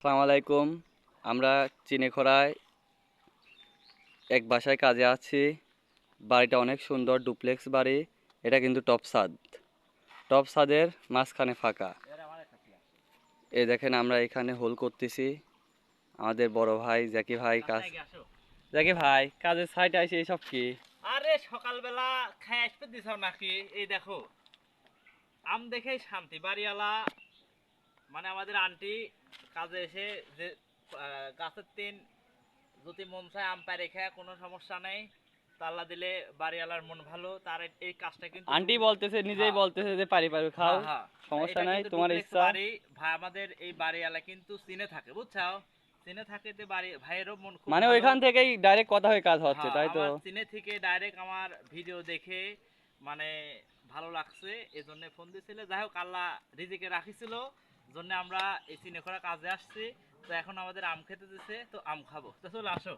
আসসালামু আলাইকুম। আমরা চিনেখরায় এক বাসায় কাজে আছি। বাড়িটা অনেক সুন্দর, ডুপ্লেক্স বাড়ি। এটা কিন্তু টপ ছাদ। টপ ছাদের মাঝখানে ফাঁকা। এই দেখেন আমরা এখানে হোল করতেছি। আমাদের বড় ভাই জ্যাকি ভাই জ্যাকি ভাই কাজের সাইটে আসে এইসব কি? আরে সকালবেলা খাই আসতে দিছাও নাকি? এই দেখো আম দেখেই শান্তি বাড়িওয়ালা মানে আমাদের আন্টি কাজে এসে যে গাছের তিন যদি মন চায় আম পাড়ে খায় কোনো সমস্যা নেই। তাল্লা দিলে বাড়িওয়ালার মন ভালো তার এই কাজটা কিন্তু আন্টি বলতেছে, নিজেই হ্যাঁ বলতেছে যে পারি পারি খাও, হ্যাঁ হ্যাঁ সমস্যা এটা নাই, কিন্তু তোমার ডুপ্লেক্স ইচ্ছা। বাড়ি ভাই আমাদের এই বাড়িওয়ালা কিন্তু চিনে থাকে বুঝছো, চিনে থাকে যে বাড়ি ভাইয়েরও মন খুব মানে ভালো। ওইখান থেকেই ডাইরেক্ট কথা হয়ে কাজ হচ্ছে, হ্যাঁ তাই তো? আমার চিনে থেকে ডাইরেক্ট আমার ভিডিও দেখে মানে ভালো লাগছে এজন্য ফোন দিছিল। যাই হোক আল্লাহ রিজিকে রাখিছিল জন্য আমরা এই চিনে করা কাজে আসছি। তো এখন আমাদের আম খেতে দিছে, তো আম খাবো, তো চলে আসো।